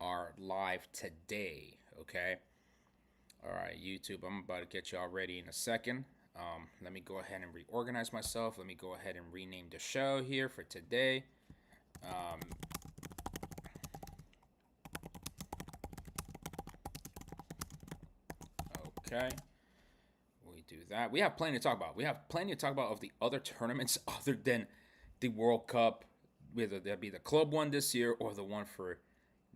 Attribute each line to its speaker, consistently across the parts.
Speaker 1: are live today. Okay. All right, YouTube. I'm about to get you all ready in a second. Let me go ahead and reorganize myself. Let me go ahead and rename the show here for today. Um, okay. We do that. We have plenty to talk about. We have plenty to talk about of the other tournaments other than the World Cup, whether that be the club one this year or the one for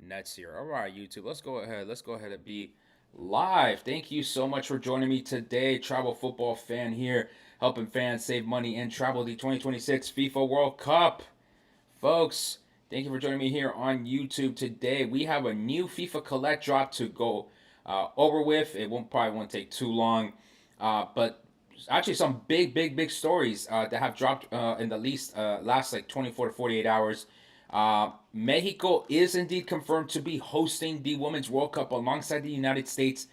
Speaker 1: next year. All right, YouTube. Let's go ahead. Let's go ahead and be live. Thank you so much for joining me today. Travel football fan here, helping fans save money and travel the 2026 FIFA World Cup. Folks, thank you for joining me here on YouTube today. We have a new FIFA Collect drop to go over with. It won't take too long, but actually some big stories that have dropped in the least last like 24 to 48 hours. Mexico is indeed confirmed to be hosting the Women's World Cup alongside the United States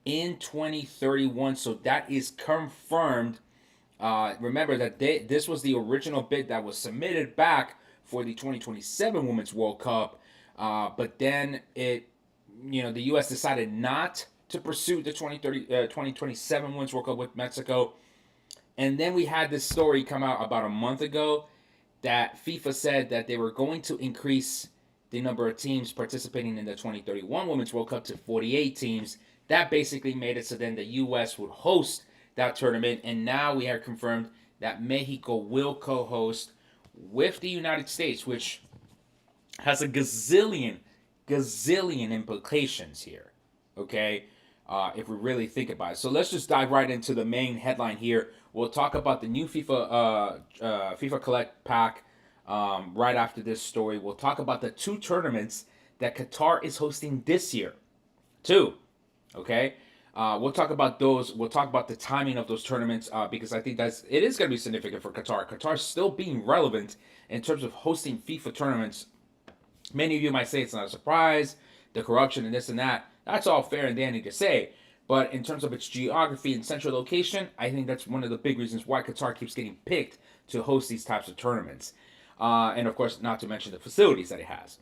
Speaker 1: in 2031. So that is confirmed. Remember that this was the original bid that was submitted back for the 2027 Women's World Cup, but then the U.S. decided not to pursue the 2027 Women's World Cup with Mexico, and then we had this story come out about a month ago that FIFA said that they were going to increase the number of teams participating in the 2031 Women's World Cup to 48 teams. That basically made it so then the U.S. would host that tournament, and now we are confirmed that Mexico will co-host with the United States, which has a gazillion implications here. Okay, if we really think about it. So let's just dive right into the main headline here. We'll talk about the new FIFA Collect pack right after this story. We'll talk about the two tournaments that Qatar is hosting this year. Two. Okay. We'll talk about those. We'll talk about the timing of those tournaments because I think it is going to be significant for Qatar. Qatar is still being relevant in terms of hosting FIFA tournaments. Many of you might say it's not a surprise, the corruption and this and that. That's all fair and dandy to say. But in terms of its geography and central location, I think that's one of the big reasons why Qatar keeps getting picked to host these types of tournaments. And of course, not to mention the facilities that it has.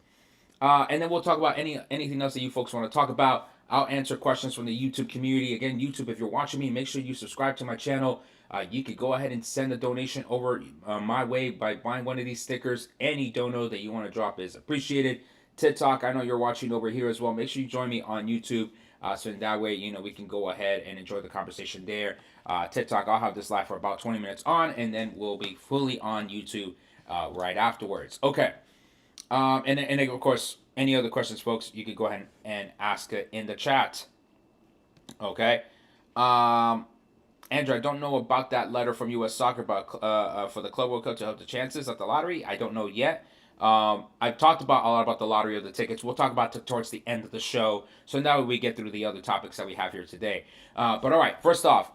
Speaker 1: And then we'll talk about anything else that you folks want to talk about. I'll answer questions from the YouTube community. Again, YouTube, if you're watching me, make sure you subscribe to my channel. You could go ahead and send a donation over my way by buying one of these stickers. Any dono that you want to drop is appreciated. TikTok, I know you're watching over here as well. Make sure you join me on YouTube. So in that way, we can go ahead and enjoy the conversation there. TikTok, I'll have this live for about 20 minutes on, and then we'll be fully on YouTube right afterwards. Okay. And of course, any other questions, folks, you could go ahead and ask it in the chat. Okay. Andrew, I don't know about that letter from U.S. Soccer about for the Club World Cup to help the chances at the lottery. I don't know yet. I've talked about a lot about the lottery of the tickets. We'll talk about it towards the end of the show. So now we get through the other topics that we have here today. But all right, first off,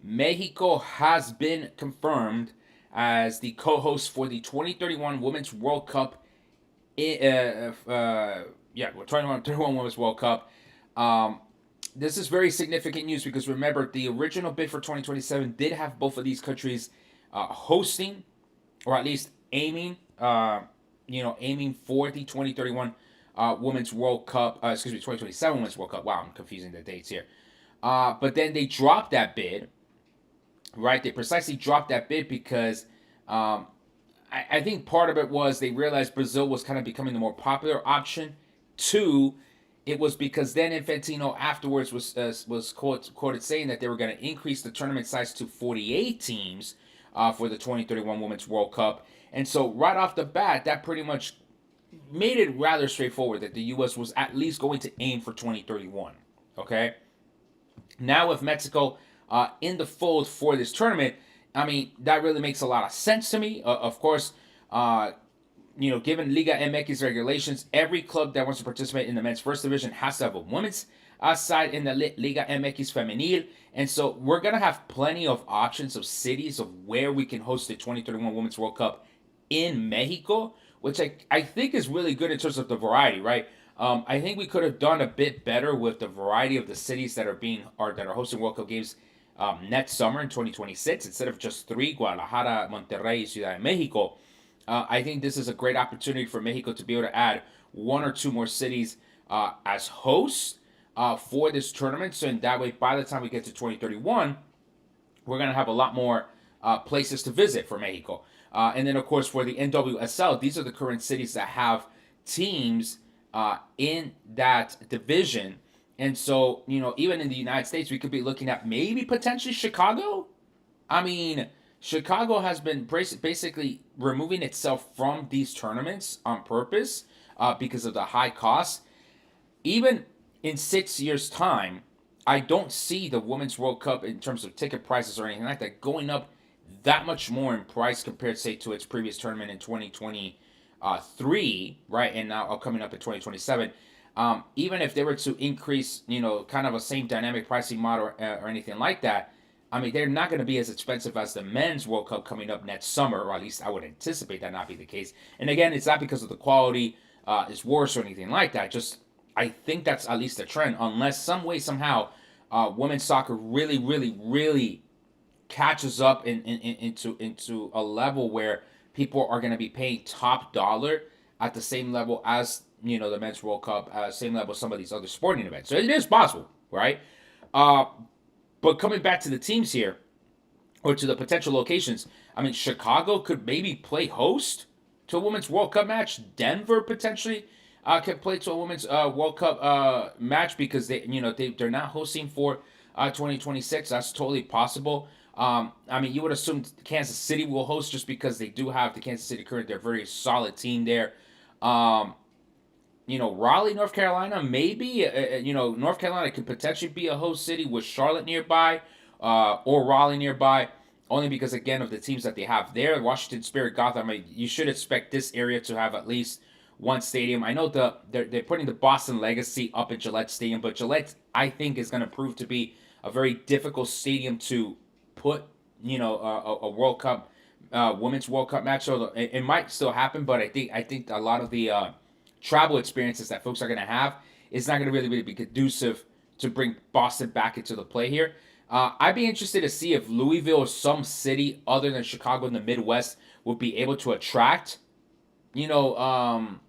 Speaker 1: Mexico has been confirmed as the co-host for the 2031 Women's World Cup. 2021 Women's World Cup. This is very significant news because remember, the original bid for 2027 did have both of these countries hosting, or at least aiming for the 2031 Women's World Cup. 2027 Women's World Cup. Wow, I'm confusing the dates here. But then they dropped that bid, right? They precisely dropped that bid because I think part of it was they realized Brazil was kind of becoming the more popular option. Two, it was because then Infantino afterwards was quoted saying that they were going to increase the tournament size to 48 teams for the 2031 Women's World Cup. And so right off the bat, that pretty much made it rather straightforward that the U.S. was at least going to aim for 2031. Okay? Now with Mexico in the fold for this tournament, I mean, that really makes a lot of sense to me. Of course, given Liga MX regulations, every club that wants to participate in the men's first division has to have a women's side in the Liga MX Femenil. And so we're going to have plenty of options of cities of where we can host the 2031 Women's World Cup in Mexico, which I think is really good in terms of the variety, right? I think we could have done a bit better with the variety of the cities that are hosting World Cup games next summer in 2026 instead of just three: Guadalajara, Monterrey, Ciudad de Mexico. I think this is a great opportunity for Mexico to be able to add one or two more cities as hosts for this tournament. So in that way, by the time we get to 2031, we're going to have a lot more places to visit for Mexico. And then, of course, for the NWSL, these are the current cities that have teams in that division. And so, even in the United States, we could be looking at maybe potentially Chicago. I mean, Chicago has been basically removing itself from these tournaments on purpose because of the high cost. Even in 6 years' time, I don't see the Women's World Cup in terms of ticket prices or anything like that going up that much more in price compared, say, to its previous tournament in 2023, right? And now coming up in 2027. Even if they were to increase, kind of a same dynamic pricing model or anything like that, I mean, they're not going to be as expensive as the Men's World Cup coming up next summer, or at least I would anticipate that not be the case. And again, it's not because of the quality is worse or anything like that. Just I think that's at least a trend, unless some way somehow women's soccer really, really, really catches up into a level where people are going to be paying top dollar at the same level as the Men's World Cup, same level as some of these other sporting events. So it is possible, right? Uh, but coming back to the teams here, or to the potential locations, I mean, Chicago could maybe play host to a Women's World Cup match. Denver potentially could play to a Women's World Cup match because they're not hosting for 2026. That's totally possible. I mean, you would assume Kansas City will host just because they do have the Kansas City Current. They're a very solid team there. Um, Raleigh, North Carolina, maybe. North Carolina could potentially be a host city with Charlotte nearby or Raleigh nearby, only because, again, of the teams that they have there. Washington Spirit, Gotham, I mean, you should expect this area to have at least one stadium. I know they're putting the Boston Legacy up at Gillette Stadium, but Gillette, I think, is going to prove to be a very difficult stadium to put, a World Cup, Women's World Cup match. So it might still happen, but I think a lot of the travel experiences that folks are going to have is not going to really be conducive to bring Boston back into the play here. I'd be interested to see if Louisville or some city other than Chicago in the Midwest would be able to attract, you know, um,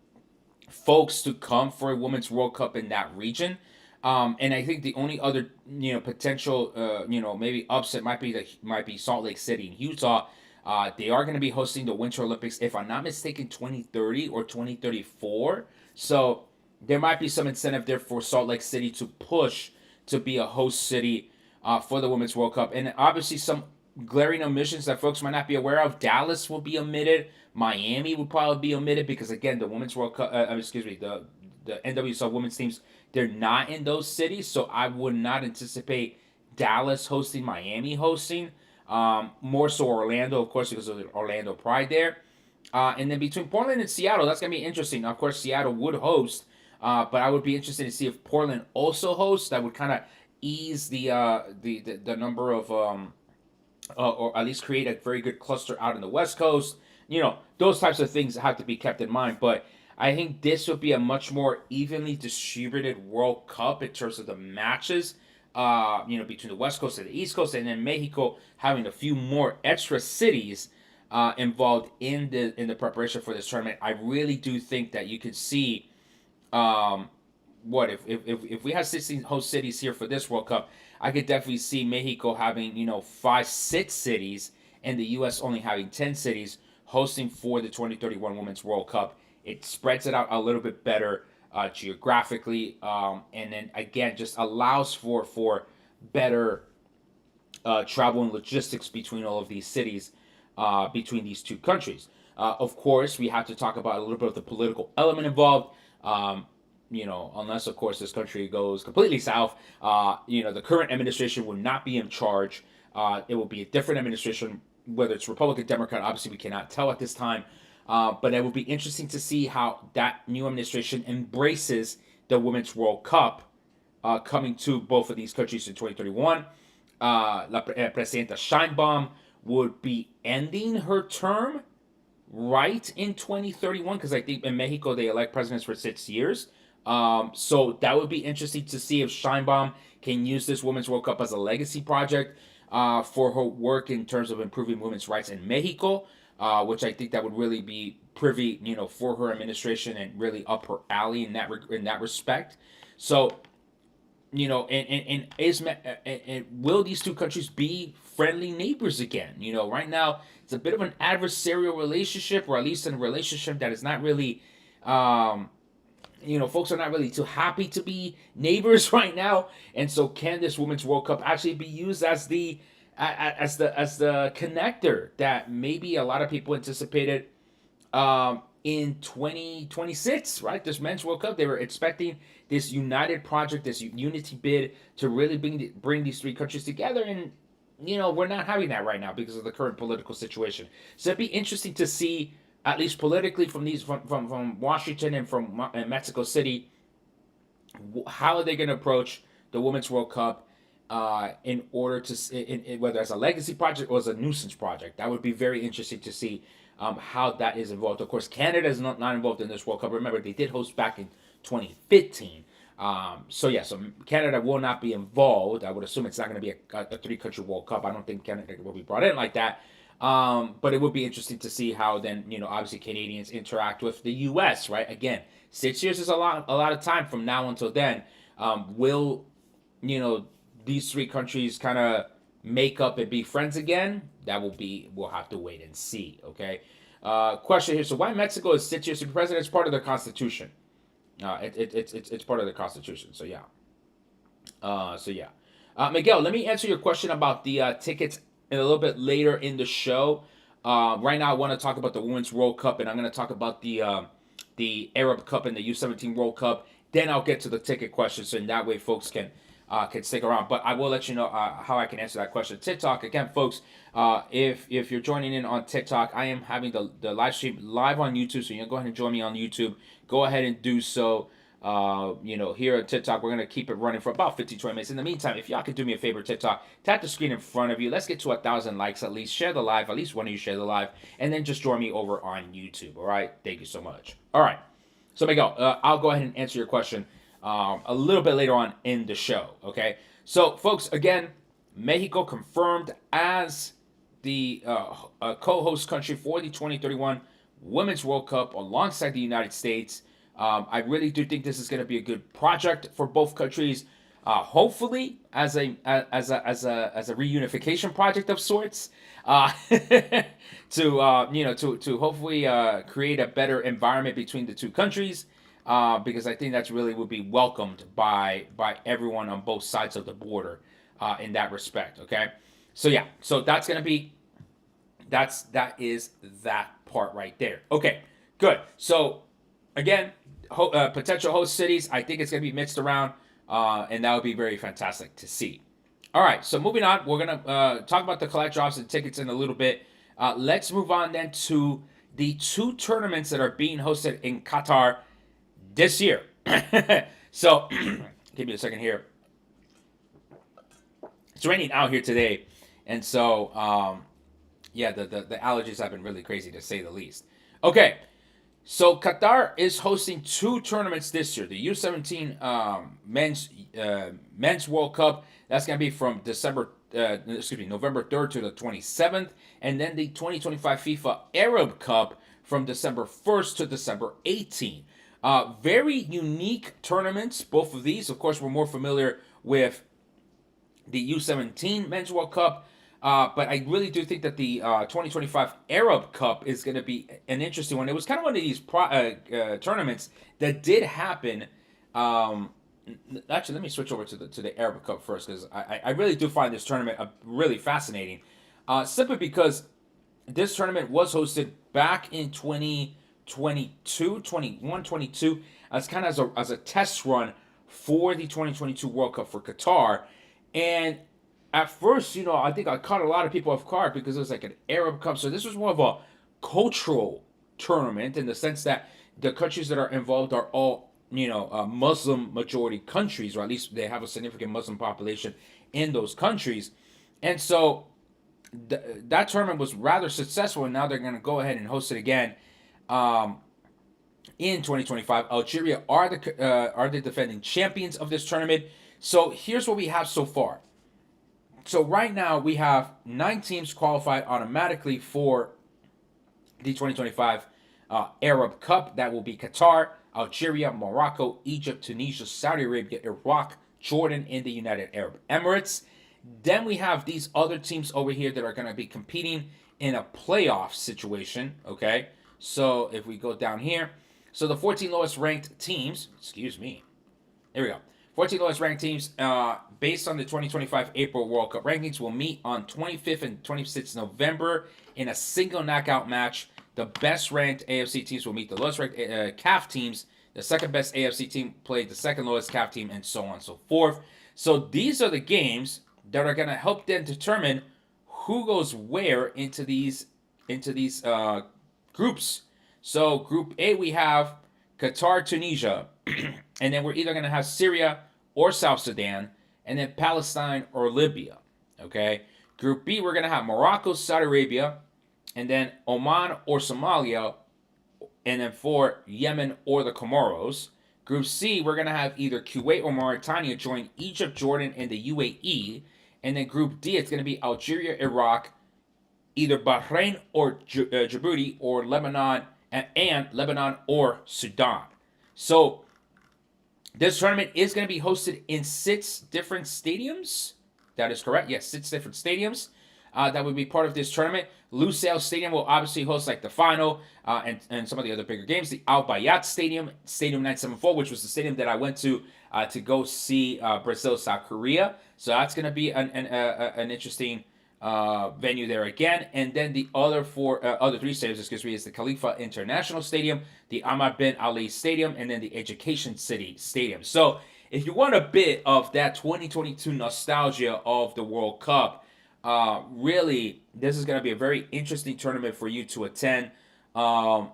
Speaker 1: folks to come for a Women's World Cup in that region. And I think the only other potential maybe upset might be Salt Lake City and Utah. They are going to be hosting the Winter Olympics, if I'm not mistaken, 2030 or 2034. So there might be some incentive there for Salt Lake City to push to be a host city for the Women's World Cup. And obviously some glaring omissions that folks might not be aware of. Dallas will be omitted. Miami will probably be omitted because, again, the Women's World Cup, the NWSL women's teams, they're not in those cities. So I would not anticipate Dallas hosting, Miami hosting. More so Orlando, of course, because of the Orlando Pride there. And then between Portland and Seattle, that's going to be interesting. Now, of course, Seattle would host, but I would be interested to see if Portland also hosts. That would kind of ease the number of or at least create a very good cluster out in the West Coast. Those types of things have to be kept in mind. But I think this would be a much more evenly distributed World Cup in terms of the matches. Between the West Coast and the East Coast, and then Mexico having a few more extra cities involved in the preparation for this tournament. I really do think that you could see what if we have 16 host cities here for this World Cup. I could definitely see Mexico having 5-6 cities, and the U.S. only having 10 cities hosting for the 2031 Women's World Cup. It spreads it out a little bit better geographically, and then again just allows for better travel and logistics between all of these cities, between these two countries. Of course, we have to talk about a little bit of the political element involved. Unless of course this country goes completely south, the current administration will not be in charge. It will be a different administration, whether it's Republican, Democrat. Obviously, we cannot tell at this time. But it will be interesting to see how that new administration embraces the Women's World Cup coming to both of these countries in 2031. Presidenta Sheinbaum would be ending her term right in 2031 because I think in Mexico they elect presidents for 6 years. So that would be interesting to see if Sheinbaum can use this Women's World Cup as a legacy project for her work in terms of improving women's rights in Mexico. which I think that would really be privy, for her administration and really up her alley in that respect. So, and will these two countries be friendly neighbors again? Right now it's a bit of an adversarial relationship, or at least in a relationship that is not really, um, folks are not really too happy to be neighbors right now. And so, can this Women's World Cup actually be used as the connector that maybe a lot of people anticipated in 2026, right? This Men's World Cup, they were expecting this united project, this unity bid to really bring these three countries together. And, we're not having that right now because of the current political situation. So it'd be interesting to see, at least politically, from Washington and from Mexico City, how are they going to approach the Women's World Cup in order to, whether as a legacy project or as a nuisance project. That would be very interesting to see how that is involved. Of course, Canada is not involved in this World Cup. Remember, they did host back in 2015. So Canada will not be involved. I would assume it's not going to be a three-country World Cup. I don't think Canada will be brought in like that. But it would be interesting to see how then, obviously Canadians interact with the U.S., right? Again, 6 years is a lot of time from now until then. Will, these three countries kind of make up and be friends again? We'll have to wait and see, okay? Question here. So why Mexico is 6 years to be president? It's part of their constitution. It's part of the constitution. So yeah. Miguel, let me answer your question about the tickets a little bit later in the show. Right now, I want to talk about the Women's World Cup, and I'm going to talk about the Arab Cup and the U17 World Cup. Then I'll get to the ticket questions, so in that way, folks can stick around. But I will let you know how I can answer that question. TikTok, again, folks, if you're joining in on TikTok, I am having the live stream live on YouTube, so you can go ahead and join me on YouTube. Go ahead and do so. Here at TikTok, we're going to keep it running for about 15, 20 minutes. In the meantime, if y'all could do me a favor, TikTok, tap the screen in front of you. Let's get to 1,000 likes at least. Share the live. At least one of you share the live. And then just join me over on YouTube. All right? Thank you so much. All right. So, Miguel, I'll go ahead and answer your question a little bit later on in the show. Okay? So, folks, again, Mexico confirmed as the co-host country for the 2031 Women's World Cup alongside the United States. I really do think this is going to be a good project for both countries. Hopefully, as a reunification project of sorts, to hopefully create a better environment between the two countries, because I think that's really would be welcomed by everyone on both sides of the border in that respect. Okay, so that's going to be that is that part right there. Okay, good. So again, potential host cities, I think it's going to be mixed around, and that would be very fantastic to see. All right, so moving on, we're going to talk about the collect drops and tickets in a little bit. Let's move on then to the two tournaments that are being hosted in Qatar this year. So, give me a second here. It's raining out here today, and so, the allergies have been really crazy to say the least. Okay. So Qatar is hosting two tournaments this year. The U17 men's World Cup, that's going to be from November 3rd to the 27th, and then the 2025 FIFA Arab Cup from December 1st to December 18th. Very unique tournaments, both of these. Of course, we're more familiar with the U17 men's World Cup. But I really do think that the 2025 Arab Cup is going to be an interesting one. It was kind of one of these tournaments that did happen. Actually, let me switch over to the Arab Cup first, because I really do find this tournament really fascinating. Simply because this tournament was hosted back in 2022 as kind of as a test run for the 2022 World Cup for Qatar. And at first, I think I caught a lot of people off guard because it was like an Arab Cup. So this was more of a cultural tournament in the sense that the countries that are involved are all, Muslim majority countries, or at least they have a significant Muslim population in those countries. And so that tournament was rather successful, and now they're going to go ahead and host it again in 2025. Algeria are the defending champions of this tournament. So here's what we have so far. So right now we have 9 teams qualified automatically for the 2025 Arab Cup. That will be Qatar, Algeria, Morocco, Egypt, Tunisia, Saudi Arabia, Iraq, Jordan, and the United Arab Emirates. Then we have these other teams over here that are going to be competing in a playoff situation. Okay, so if we go down here, so the 14 lowest ranked teams, excuse me, there we go. 14 lowest ranked teams, based on the 2025 April World Cup rankings, will meet on 25th and 26th November in a single knockout match. The best ranked AFC teams will meet the lowest ranked CAF teams. The second best AFC team played the second lowest CAF team, and so on and so forth. So these are the games that are going to help them determine who goes where into these groups. So Group A, we have Qatar, Tunisia, and then we're either going to have Syria or South Sudan, and then Palestine or Libya. Okay. Group B, we're going to have Morocco, Saudi Arabia, and then Oman or Somalia, and then for Yemen or the Comoros. Group C, we're going to have either Kuwait or Mauritania join Egypt, Jordan, and the UAE. And then Group D, it's going to be Algeria, Iraq, either Bahrain or Djibouti, or Lebanon, and Lebanon or Sudan. So this tournament is going to be hosted in 6 different stadiums. That is correct. Yes, 6 different stadiums that would be part of this tournament. Lusail Stadium will obviously host like the final and some of the other bigger games. The Al Bayat Stadium, Stadium 974, which was the stadium that I went to go see Brazil, South Korea. So that's going to be an interesting venue there again. And then the other 3 stadiums, excuse me, is the Khalifa International Stadium, the Ahmad bin Ali Stadium, and then the Education City Stadium. So if you want a bit of that 2022 nostalgia of the World Cup, really, this is going to be a very interesting tournament for you to attend. I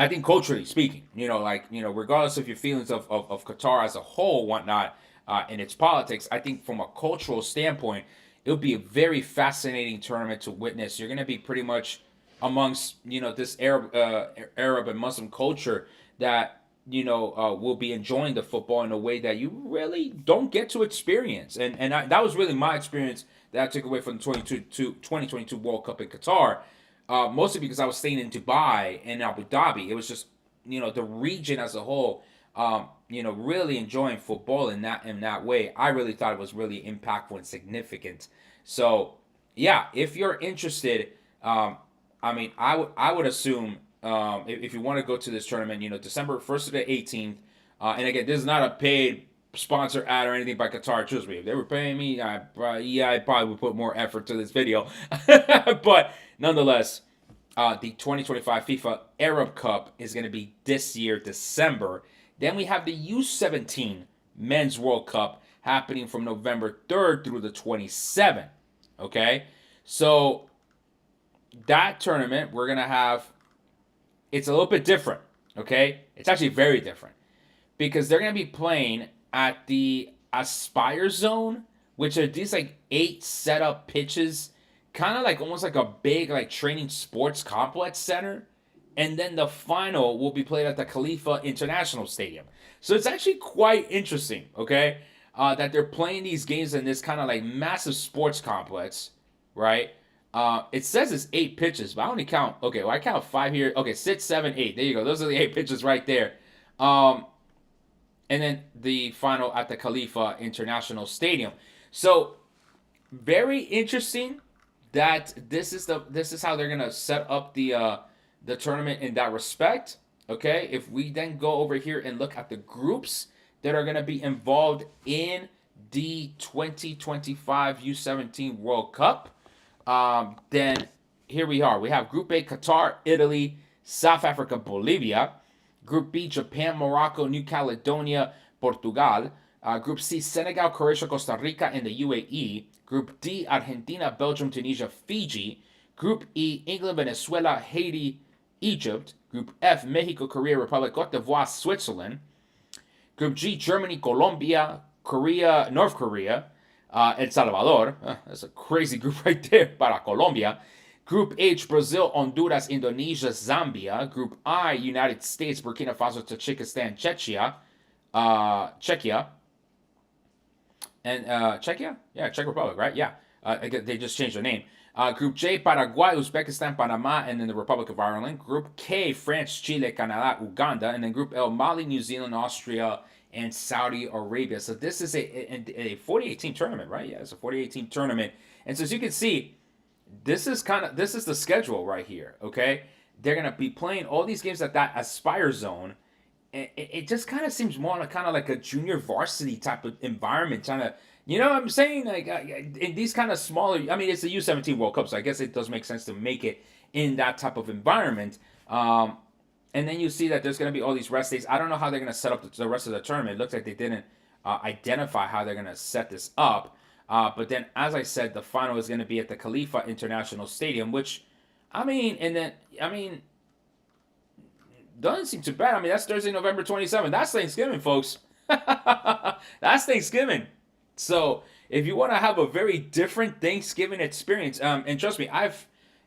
Speaker 1: think culturally speaking, regardless of your feelings of Qatar as a whole, whatnot, and its politics, I think from a cultural standpoint, it'll be a very fascinating tournament to witness. You're going to be pretty much amongst, this Arab and Muslim culture that, will be enjoying the football in a way that you really don't get to experience. And that was really my experience that I took away from the 2022 World Cup in Qatar, mostly because I was staying in Dubai and Abu Dhabi. It was just, the region as a whole, really enjoying football in that way. I really thought it was really impactful and significant. So, yeah, if you're interested, I would assume if you want to go to this tournament, December 1st to the 18th, and again, this is not a paid sponsor ad or anything by Qatar. Trust me, if they were paying me, I probably would put more effort to this video. But nonetheless, the 2025 FIFA Arab Cup is going to be this year, December. Then we have the U17 Men's World Cup happening from November 3rd through the 27th. Okay? So that tournament, we're going to have, it's a little bit different. Okay? It's actually very different because they're going to be playing at the Aspire Zone, which are these like 8 setup pitches, kind of like almost like a big like training sports complex center. And then the final will be played at the Khalifa International Stadium. So it's actually quite interesting, okay, that they're playing these games in this kind of like massive sports complex, right? It says it's 8 pitches, but I only count, okay, well I count 5 here. Okay, 6, 7, 8. There you go. Those are the 8 pitches right there. And then the final at the Khalifa International Stadium. So very interesting that this is how they're gonna set up the tournament in that respect. Okay, if we then go over here and look at the groups that are gonna be involved in the 2025 U17 World Cup, then here we are. We have Group A: Qatar, Italy, South Africa, Bolivia. Group B: Japan, Morocco, New Caledonia, Portugal. Group C: Senegal, Croatia, Costa Rica, and the UAE. Group D: Argentina, Belgium, Tunisia, Fiji. Group E: England, Venezuela, Haiti, Egypt. Group F: Mexico, Korea, Republic, Cote d'Ivoire, Switzerland. Group G: Germany, Colombia, Korea, North Korea, El Salvador. That's a crazy group right there para Colombia. Group H: Brazil, Honduras, Indonesia, Zambia. Group I: United States, Burkina Faso, Tajikistan, Czechia. And Czechia? Yeah, Czech Republic, right? Yeah. They just changed their name. Group J, Paraguay, Uzbekistan, Panama, and then the Republic of Ireland. Group K, France, Chile, Canada, Uganda, and then Group L, Mali, New Zealand, Austria, and Saudi Arabia. So this is a 48 team tournament, right? Yeah, it's a 48 team tournament. And so as you can see, this is the schedule right here. Okay, they're gonna be playing all these games at that Aspire zone. It just kind of seems more like a junior varsity type of environment, trying to, you know what I'm saying? Like in these kind of smaller, I mean, it's the U17 World Cup, so I guess it does make sense to make it in that type of environment. And then you see that there's going to be all these rest days. I don't know how they're going to set up the rest of the tournament. It looks like they didn't identify how they're going to set this up. But then, as I said, the final is going to be at the Khalifa International Stadium, which, I mean, doesn't seem too bad. I mean, that's Thursday, November 27th. That's Thanksgiving, folks. That's Thanksgiving. So if you want to have a very different Thanksgiving experience, and trust me,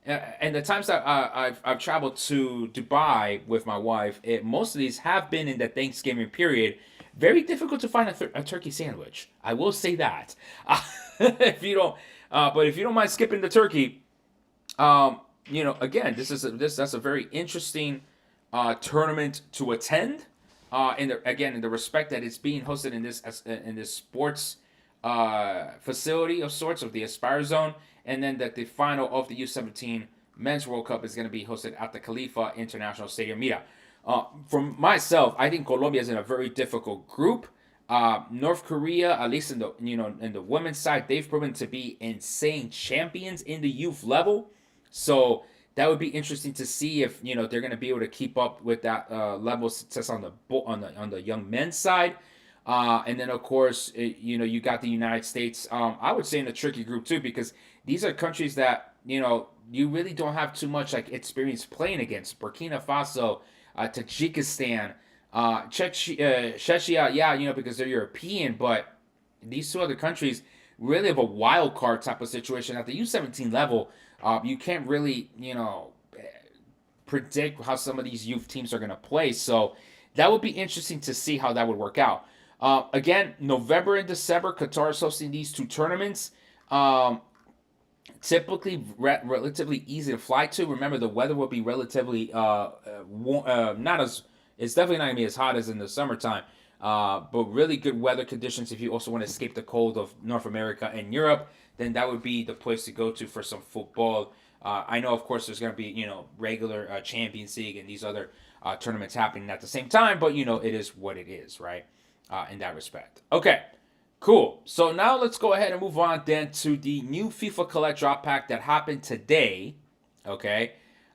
Speaker 1: and the times that I've traveled to Dubai with my wife, most of these have been in the Thanksgiving period. Very difficult to find a turkey sandwich. I will say that. If you don't, but if you don't mind skipping the turkey, again, that's a very interesting tournament to attend. In the respect that it's being hosted in this sports facility of sorts of the Aspire Zone, and then that the final of the U17 Men's World Cup is going to be hosted at the Khalifa International Stadium. Mira, from myself, I think Colombia is in a very difficult group. North Korea, at least in the women's side, they've proven to be insane champions in the youth level. So that would be interesting to see if they're going to be able to keep up with that level of success on the young men's side. And then of course, you got the United States. I would say in a tricky group too, because these are countries that you really don't have too much like experience playing against. Burkina Faso, Tajikistan, Czechia, yeah, because they're European, but these two other countries really have a wild card type of situation at the U17 level. You can't really, predict how some of these youth teams are going to play. So that would be interesting to see how that would work out. Again, November and December, Qatar is hosting these two tournaments. Typically relatively easy to fly to. Remember, the weather will be relatively not as, it's definitely not going to be as hot as in the summertime. But really good weather conditions if you also want to escape the cold of North America and Europe, then that would be the place to go to for some football. I know, of course, there's going to be, regular Champions League and these other tournaments happening at the same time, but, it is what it is, right? In that respect. Okay, cool. So now let's go ahead and move on then to the new FIFA Collect Drop Pack that happened today, okay?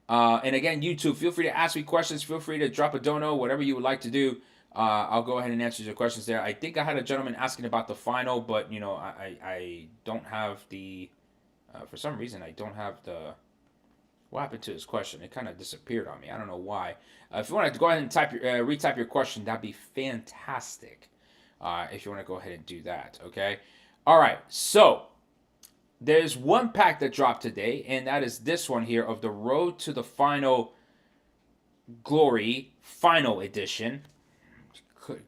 Speaker 1: And again, YouTube, feel free to ask me questions. Feel free to drop a dono, whatever you would like to do. I'll go ahead and answer your questions there. I think I had a gentleman asking about the final, but I don't have the for some reason I don't have the, what happened to his question? It kind of disappeared on me. I don't know why. If you want to go ahead and retype your question, that'd be fantastic. If you want to go ahead and do that, okay? All right. So there's one pack that dropped today, and that is this one here of the Road to the Final Glory Final Edition.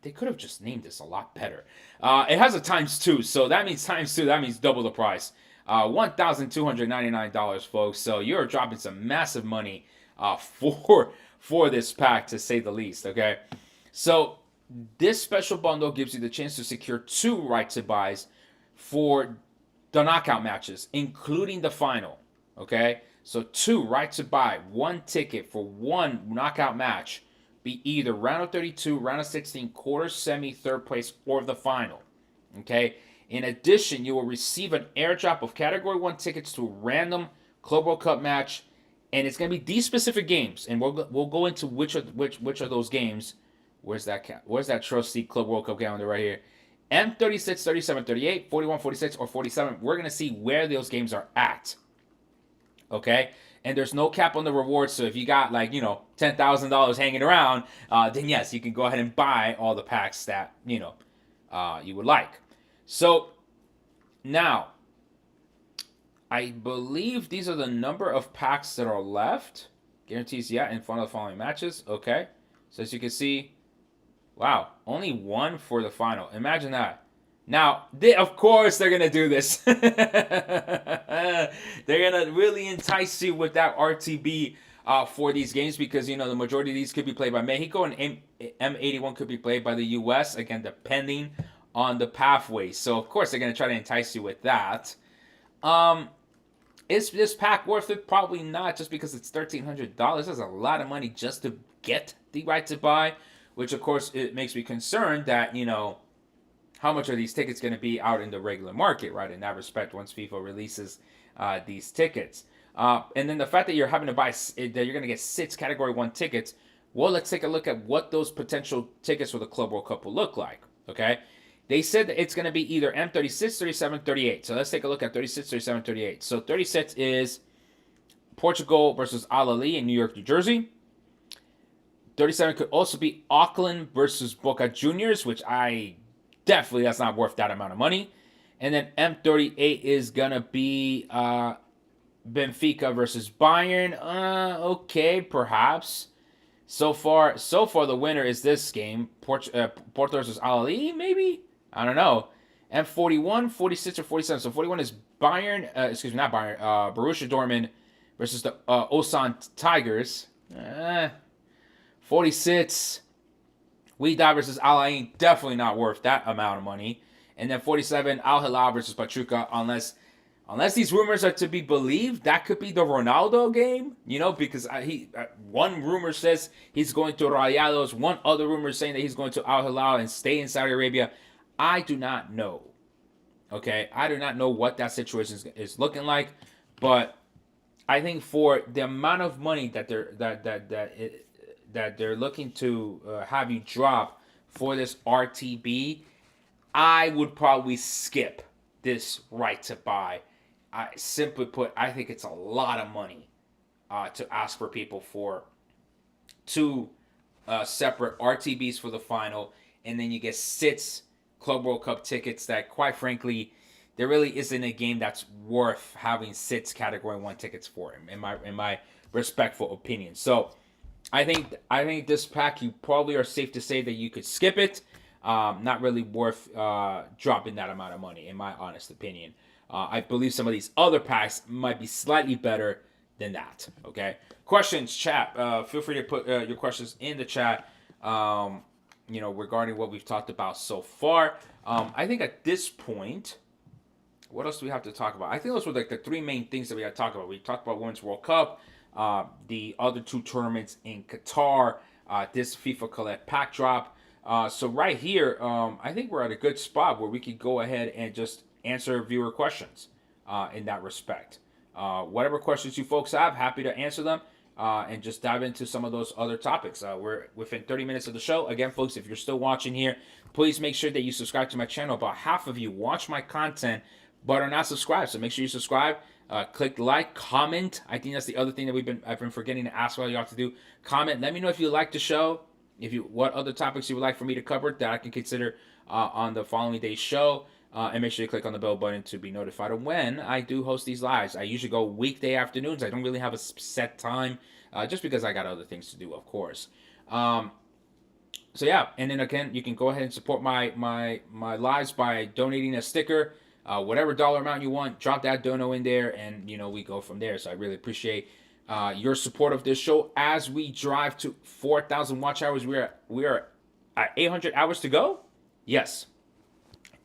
Speaker 1: They could have just named this a lot better. It has a ×2, so that means ×2. That means double the price. $1,299, folks. So you're dropping some massive money for this pack, to say the least. Okay, so this special bundle gives you the chance to secure 2 right to buys for the knockout matches, including the final. Okay, so 2 right to buy, 1 ticket for 1 knockout match. Be either round of 32, round of 16, quarter, semi, third place, or the final. Okay. In addition, you will receive an airdrop of Category 1 tickets to a random Club World Cup match, and it's going to be these specific games, and we'll go into which of those games. Where's that trusty Club World Cup calendar right here? M36, 37, 38, 41, 46, or 47. We're going to see where those games are at. Okay? And there's no cap on the rewards, so if you got $10,000 hanging around, then yes, you can go ahead and buy all the packs that you would like. So now, I believe these are the number of packs that are left. Guarantees, yeah, in front of the following matches. Okay, so as you can see, wow, only 1 for the final. Imagine that. Now, of course, they're gonna do this. They're gonna really entice you with that RTB for these games because the majority of these could be played by Mexico and M81 could be played by the U.S. Again, depending on the pathway. So of course they're gonna try to entice you with that. Um, is this pack worth it? Probably not, just because it's $1,300. That's a lot of money just to get the right to buy, which of course it makes me concerned that how much are these tickets going to be out in the regular market, right? In that respect, once FIFA releases these tickets, and then the fact that you're having to buy that you're going to get 6 Category 1 tickets. Well, let's take a look at what those potential tickets for the Club World Cup will look like. Okay, they said that it's going to be either M36, 37, 38. So let's take a look at 36, 37, 38. So 36 is Portugal versus Al Ahly in New York, New Jersey. 37 could also be Auckland versus Boca Juniors, which that's not worth that amount of money. And then M38 is going to be Benfica versus Bayern. Okay, perhaps. So far, the winner is this game. Porto versus Al Ahly, maybe? I don't know. M41, 46, or 47. So 41 is Bayern, not Bayern, Borussia Dortmund versus the Ulsan Tigers. 46, Wydad versus Al Ain, definitely not worth that amount of money. And then 47, Al Hilal versus Pachuca, unless these rumors are to be believed, that could be the Ronaldo game, because one rumor says he's going to Rayados, one other rumor saying that he's going to Al Hilal and stay in Saudi Arabia. I do not know. Okay, I do not know what that situation is looking like, but I think for the amount of money that they're looking to have you drop for this RTB, I would probably skip this right to buy. Simply put, I think it's a lot of money to ask for people for 2 separate RTBs for the final, and then you get 6 Club World Cup tickets that, quite frankly, there really isn't a game that's worth having 6 Category 1 tickets for him, in my respectful opinion. So I think this pack, you probably are safe to say that you could skip it. Not really worth dropping that amount of money, in my honest opinion. I believe some of these other packs might be slightly better than that. Okay, questions, chat. Feel free to put your questions in the chat. Regarding what we've talked about so far. I think at this point, what else do we have to talk about? I think those were like the 3 main things that we had to talk about. We talked about Women's World Cup, the other 2 tournaments in Qatar, this FIFA Collect pack drop. So right here, I think we're at a good spot where we could go ahead and just answer viewer questions in that respect. Whatever questions you folks have, happy to answer them and just dive into some of those other topics. We're within 30 minutes of the show. Again, folks, if you're still watching here, please make sure that you subscribe to my channel. About half of you watch my content but are not subscribed, so make sure you subscribe. Click like, comment. I think that's the other thing that I've been forgetting to ask all y'all to do. Comment. Let me know if you like the show. What other topics you would like for me to cover that I can consider on the following day's show. And make sure you click on the bell button to be notified of when I do host these lives. I usually go weekday afternoons. I don't really have a set time, just because I got other things to do, of course. So yeah, and then again, you can go ahead and support my lives by donating a sticker. Whatever dollar amount you want, drop that dono in there, and we go from there. So I really appreciate your support of this show as we drive to 4,000 watch hours. We are at 800 hours to go. Yes,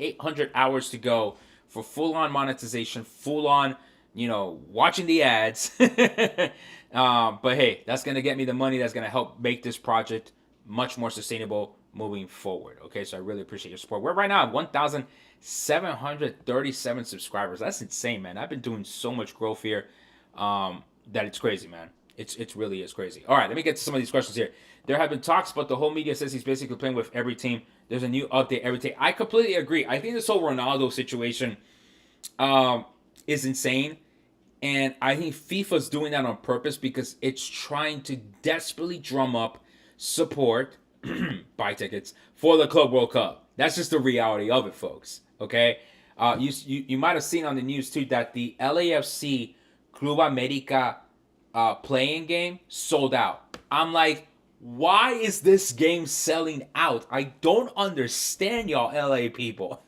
Speaker 1: 800 hours to go for full-on monetization, full-on, watching the ads. But hey, that's gonna get me the money that's gonna help make this project much more sustainable moving forward. Okay, so I really appreciate your support. We're right now at 1,737 subscribers. That's insane, man. I've been doing so much growth here that it's crazy, man. It's really is crazy. All right, let me get to some of these questions here. There have been talks, but the whole media says he's basically playing with every team. There's a new update every day. I completely agree. I think this whole Ronaldo situation is insane. And I think FIFA's doing that on purpose because it's trying to desperately drum up support, buy tickets, for the Club World Cup. That's just the reality of it, folks. Okay? You might have seen on the news, too, that the LAFC Club America playing game sold out. I'm like, why is this game selling out? I don't understand y'all LA people.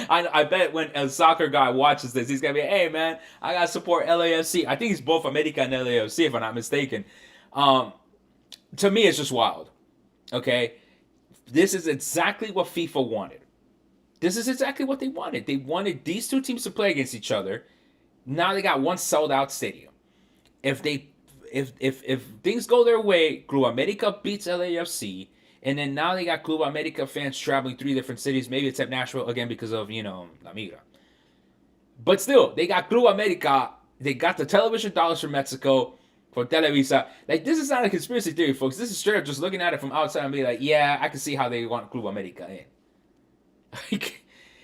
Speaker 1: I bet when a soccer guy watches this, he's gonna be, hey man, I gotta support LAFC. I think he's both America and LAFC, if I'm not mistaken. Um, to me, it's just wild. Okay, this is exactly what FIFA wanted. This is exactly what they wanted. They wanted these two teams to play against each other. Now they got one sold out stadium. If they if things go their way, Club America beats LAFC, and then now they got Club America fans traveling 3 different cities, maybe except Nashville again because of La Migra. But still, they got Club America. They got the television dollars from Mexico for Televisa. Like, this is not a conspiracy theory, folks. This is straight up just looking at it from outside and be like, yeah, I can see how they want Club America in.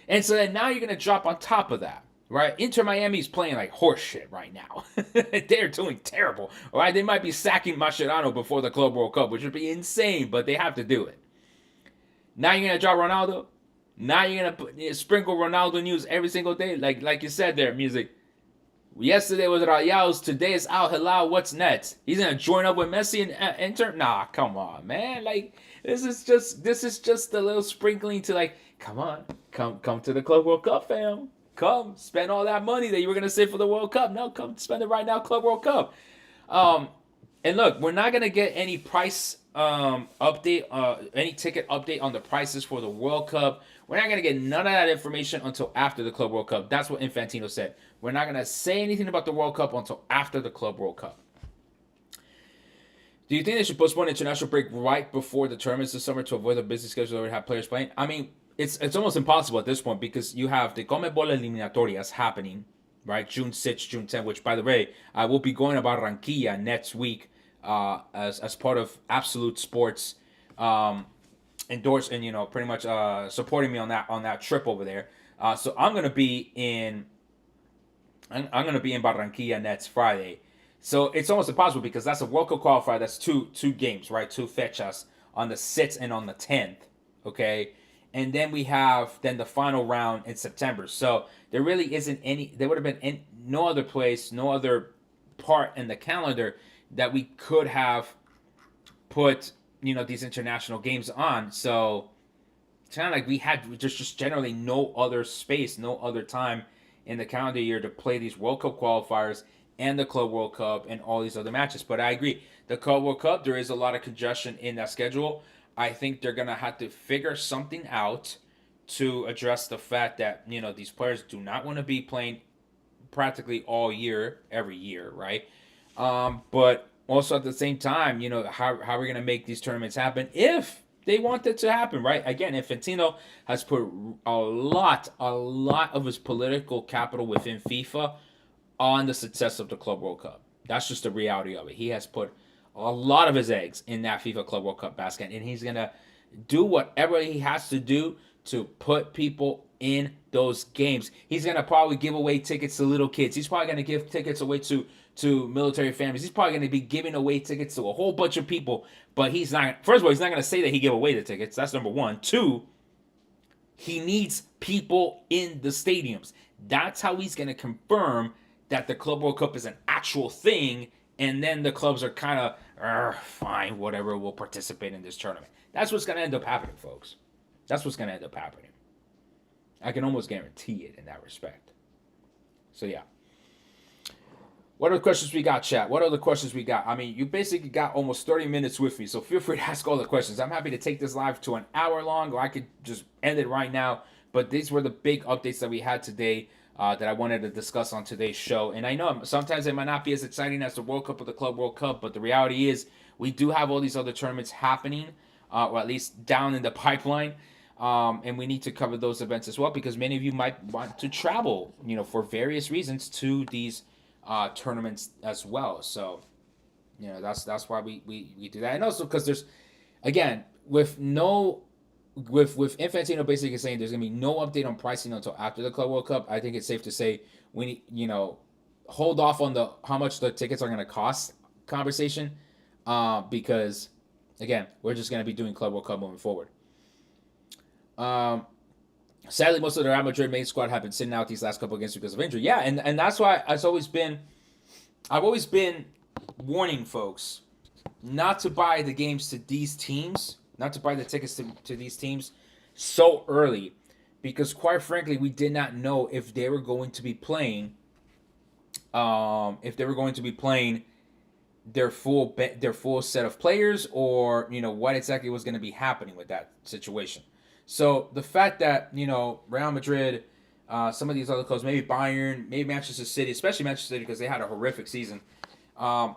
Speaker 1: And so then now you're gonna drop on top of that, right? Inter Miami's playing like horse shit right now. They're doing terrible. Right? They might be sacking Mascherano before the Club World Cup, which would be insane, but they have to do it. Now you're gonna drop Ronaldo. Now you're gonna sprinkle Ronaldo news every single day, like you said there, music. Yesterday was Rayados, today is Al Hilal. What's next? He's gonna join up with Messi and Inter? Nah, come on, man. Like, this is just a little sprinkling to, like, come on, come to the Club World Cup, fam. Come spend all that money that you were gonna save for the World Cup. No, come spend it right now, Club World Cup. And look, we're not gonna get any price update, any ticket update on the prices for the World Cup. We're not gonna get none of that information until after the Club World Cup. That's what Infantino said. We're not gonna say anything about the World Cup until after the Club World Cup. Do you think they should postpone international break right before the tournaments this summer to avoid the busy schedule that would have players playing? I mean, it's almost impossible at this point because you have the Conmebol Eliminatorias happening, right? June 6th, June 10th, which, by the way, I will be going to Barranquilla next week as part of Absolute Sports endorse and pretty much supporting me on that trip over there. So I'm gonna be in Barranquilla next Friday. So it's almost impossible because that's a World Cup qualifier. That's two games, right? Two fechas on the 6th and on the 10th. Okay, and then we have the final round in September. So there really isn't any. There would have been no other place, no other part in the calendar that we could have put these international games on. So it's kind of like we had just generally no other space, no other time in the calendar year to play these World Cup qualifiers and the Club World Cup and all these other matches. But I agree, the Club World Cup, there is a lot of congestion in that schedule. I think they're gonna have to figure something out to address the fact that these players do not want to be playing practically all year, every year, right? But also at the same time, how are we gonna make these tournaments happen if they want it to happen, right? Again, Infantino has put a lot of his political capital within FIFA on the success of the Club World Cup. That's just the reality of it. He has put a lot of his eggs in that FIFA Club World Cup basket, and he's gonna do whatever he has to do to put people in those games. He's gonna probably give away tickets to little kids. He's probably gonna give tickets away to military families. He's probably going to be giving away tickets to a whole bunch of people, but he's not. First of all, he's not going to say that he gave away the tickets. That's number one. Two, he needs people in the stadiums. That's how he's going to confirm that the Club World Cup is an actual thing, and then the clubs are kind of, fine, whatever, we'll participate in this tournament. That's what's going to end up happening, folks. That's what's going to end up happening. I can almost guarantee it in that respect. So, yeah. What other questions we got, chat? What other questions we got? I mean, you basically got almost 30 minutes with me, so feel free to ask all the questions. I'm happy to take this live to an hour long, or I could just end it right now. But these were the big updates that we had today that I wanted to discuss on today's show. And I know sometimes it might not be as exciting as the World Cup or the Club World Cup, but the reality is we do have all these other tournaments happening, or at least down in the pipeline. And we need to cover those events as well because many of you might want to travel, for various reasons to these tournaments as well. So that's why we do that. And also because there's, again, with Infantino basically saying there's gonna be no update on pricing until after the Club World Cup, I think it's safe to say we need, hold off on the how much the tickets are gonna cost conversation, because again, we're just gonna be doing Club World Cup moving forward. Sadly, most of the Real Madrid main squad have been sitting out these last couple of games because of injury. Yeah, and that's why I've always been warning folks not to buy the games to these teams, not to buy the tickets to these teams so early, because quite frankly, we did not know if they were going to be playing, if they were going to be playing their full set of players, or what exactly was going to be happening with that situation. So the fact that Real Madrid, some of these other clubs, maybe Bayern, maybe Manchester City, especially Manchester City because they had a horrific season, um,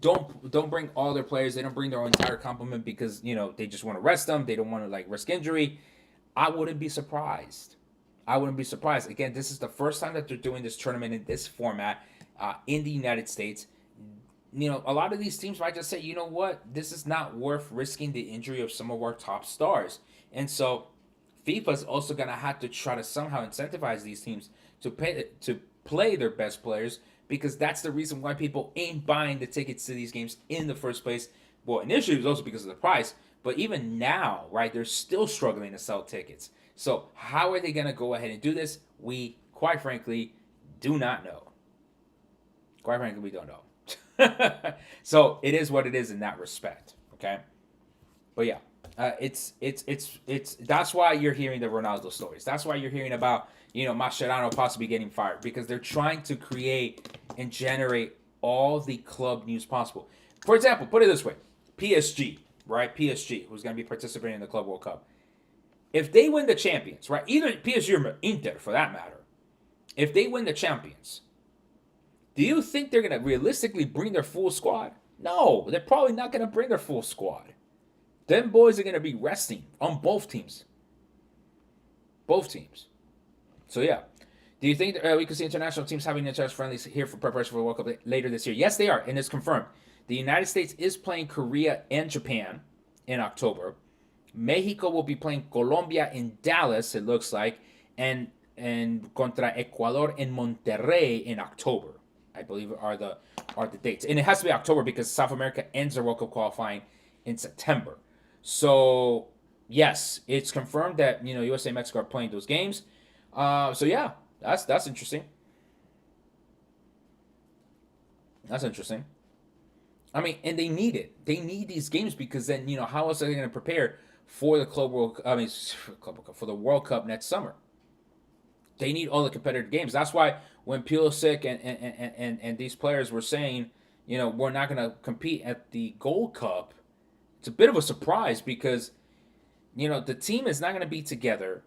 Speaker 1: don't bring all their players. They don't bring their entire complement because they just want to rest them. They don't want to like risk injury. I wouldn't be surprised. I wouldn't be surprised. Again, this is the first time that they're doing this tournament in this format in the United States. A lot of these teams might just say, you know what, this is not worth risking the injury of some of our top stars. And so FIFA's also going to have to try to somehow incentivize these teams to play their best players, because that's the reason why people ain't buying the tickets to these games in the first place. Well, initially it was also because of the price, but even now, right, they're still struggling to sell tickets. So how are they going to go ahead and do this? We, quite frankly, do not know. Quite frankly, we don't know. So it is what it is in that respect. Okay, but yeah, it's that's why you're hearing the Ronaldo stories. That's why you're hearing about Mascherano possibly getting fired, because they're trying to create and generate all the club news possible. For example, put it this way: PSG, right? PSG, who's going to be participating in the Club World Cup. If they win the champions, right? Either PSG or Inter, for that matter, if they win the champions, do you think they're going to realistically bring their full squad? No, they're probably not going to bring their full squad. Them boys are going to be resting on both teams. Both teams. So, yeah. Do you think we could see international teams having interest friendlies here for preparation for the World Cup later this year? Yes, they are, and it's confirmed. The United States is playing Korea and Japan in October. Mexico will be playing Colombia in Dallas, it looks like, and contra Ecuador in Monterrey in October. I believe are the dates, and it has to be October because South America ends their World Cup qualifying in September. So yes, it's confirmed that USA and Mexico are playing those games. So yeah, that's interesting. That's interesting. I mean, and they need it. They need these games because then how else are they going to prepare for the Club World? I mean, for the World Cup next summer. They need all the competitive games. That's why when Pulisic and these players were saying, we're not going to compete at the Gold Cup, it's a bit of a surprise because, the team is not going to be together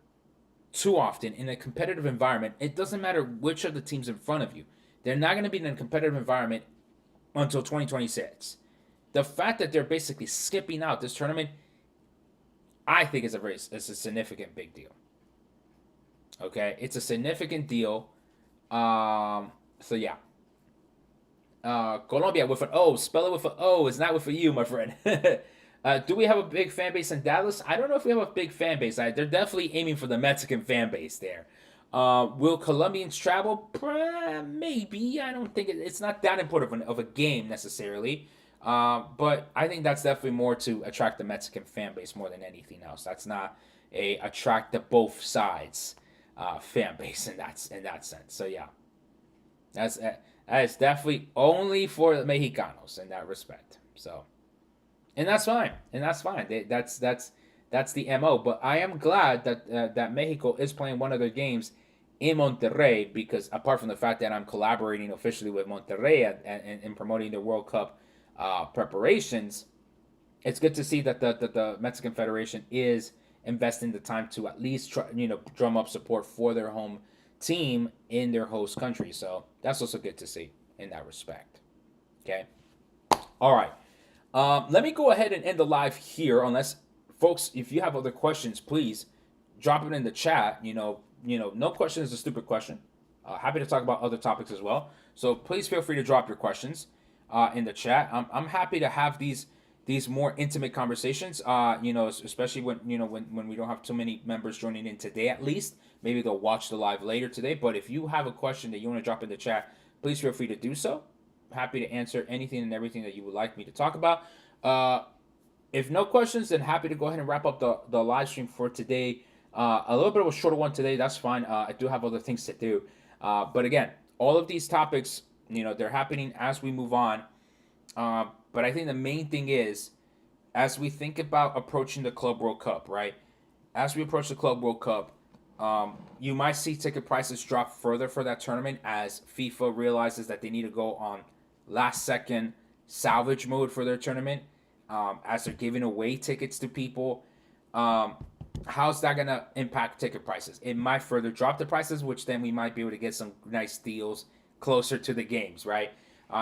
Speaker 1: too often in a competitive environment. It doesn't matter which of the teams in front of you. They're not going to be in a competitive environment until 2026. The fact that they're basically skipping out this tournament, I think is a significant big deal. Okay, it's a significant deal. So yeah. Colombia with an O. Spell it with an O. It's not with a U, my friend. Do we have a big fan base in Dallas? I don't know if we have a big fan base. They're definitely aiming for the Mexican fan base there. Will Colombians travel? Maybe. I don't think it's not that important of a game necessarily. But I think that's definitely more to attract the Mexican fan base more than anything else. That's not a attract the both sides fan base in that sense. So yeah, that is definitely only for the Mexicanos in that respect. So, and that's fine. That's the mo. But I am glad that Mexico is playing one of their games in Monterrey, because apart from the fact that I'm collaborating officially with Monterrey and promoting the World Cup preparations, it's good to see that the Mexican Federation is investing the time to at least try, drum up support for their home team in their host country. So that's also good to see in that respect. Okay. All right. Let me go ahead and end the live here. Unless, folks, if you have other questions, please drop it in the chat. No question is a stupid question. Happy to talk about other topics as well. So please feel free to drop your questions in the chat. I'm happy to have these more intimate conversations, especially when we don't have too many members joining in today. At least maybe they'll watch the live later today. But if you have a question that you want to drop in the chat, please feel free to do so. Happy to answer anything and everything that you would like me to talk about. If no questions, then happy to go ahead and wrap up the live stream for today. A little bit of a shorter one today. That's fine. I do have other things to do. But again, all of these topics, they're happening as we move on. But I think the main thing is, as we think about approaching the Club World Cup, right? As we approach the Club World Cup, You might see ticket prices drop further for that tournament as FIFA realizes that they need to go on last second salvage mode for their tournament, as they're giving away tickets to people. Um, how's that going to impact ticket prices? It might further drop the prices, which then we might be able to get some nice deals closer to the games, right?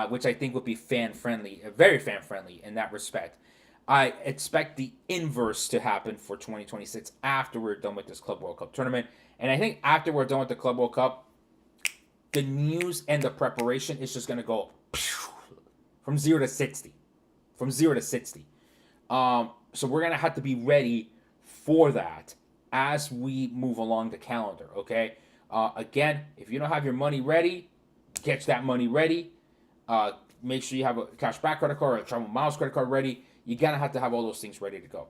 Speaker 1: Which I think would be fan friendly, very fan friendly in that respect. I expect the inverse to happen for 2026 after we're done with this Club World Cup tournament. And I think after we're done with the Club World Cup, the news and the preparation is just going to go from 0 to 60. From 0 to 60. So we're going to have to be ready for that as we move along the calendar, okay? Again, if you don't have your money ready, get that money ready. Make sure you have a cashback credit card or a travel miles credit card ready. You're going to have all those things ready to go.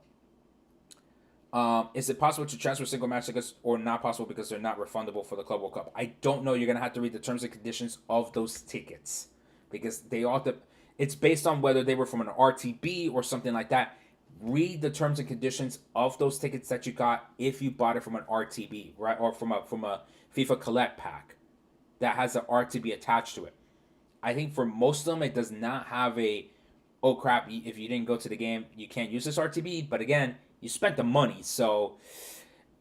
Speaker 1: Is it possible to transfer single match tickets or not possible because they're not refundable for the Club World Cup? I don't know. You're going to have to read the terms and conditions of those tickets because they all it's based on whether they were from an RTB or something like that. Read the terms and conditions of those tickets that you got if you bought it from an RTB, right? Or from a FIFA Collect pack that has an RTB attached to it. I think for most of them, it does not have a, oh crap, if you didn't go to the game, you can't use this RTB. But again, you spent the money. So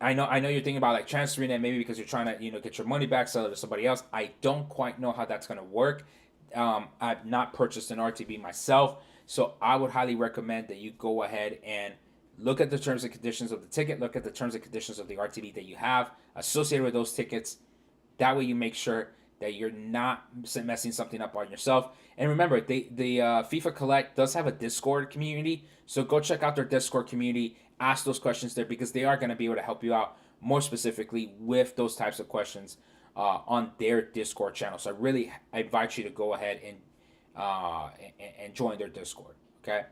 Speaker 1: I know you're thinking about like transferring it maybe because you're trying to, get your money back, sell it to somebody else. I don't quite know how that's going to work. I've not purchased an RTB myself. So I would highly recommend that you go ahead and look at the terms and conditions of the ticket, look at the terms and conditions of the RTB that you have associated with those tickets. That way you make sure that you're not messing something up on yourself. And remember, the FIFA Collect does have a Discord community, so go check out their Discord community, ask those questions there because they are going to be able to help you out more specifically with those types of questions on their Discord channel. So I invite you to go ahead and join their Discord. Okay.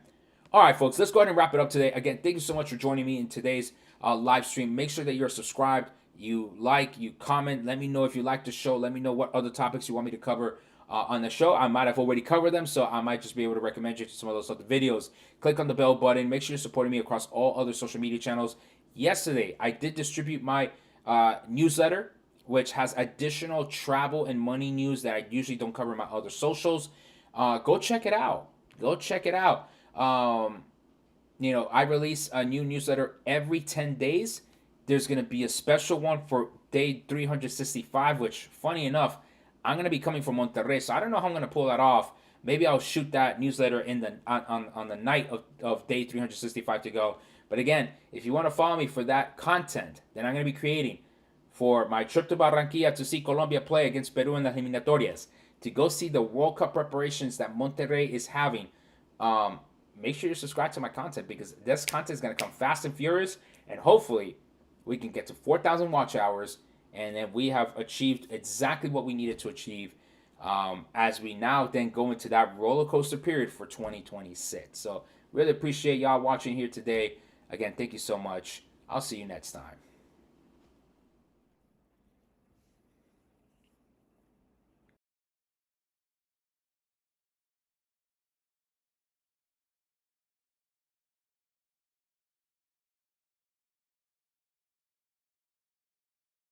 Speaker 1: All right, folks, let's go ahead and wrap it up today. Again, thank you so much for joining me in today's live stream. Make sure that you're subscribed, you comment. Let me know if you like the show. Let me know what other topics you want me to cover on the show. I might have already covered them, so I might just be able to recommend you to some of those other videos. Click on the bell button. Make sure you're supporting me across all other social media channels. Yesterday, I did distribute my newsletter, which has additional travel and money news that I usually don't cover in my other socials. Go check it out. I release a new newsletter every 10 days. There's going to be a special one for day 365, which, funny enough, I'm going to be coming from Monterrey, so I don't know how I'm going to pull that off. Maybe I'll shoot that newsletter on the night of day 365 to go. But again, if you want to follow me for that content, then I'm going to be creating for my trip to Barranquilla to see Colombia play against Peru in the eliminatorias, to go see the World Cup preparations that Monterrey is having. Make sure you subscribe to my content because this content is going to come fast and furious, and hopefully we can get to 4,000 watch hours, and then we have achieved exactly what we needed to achieve as we now then go into that roller coaster period for 2026. So really appreciate y'all watching here today. Again, thank you so much. I'll see you next time.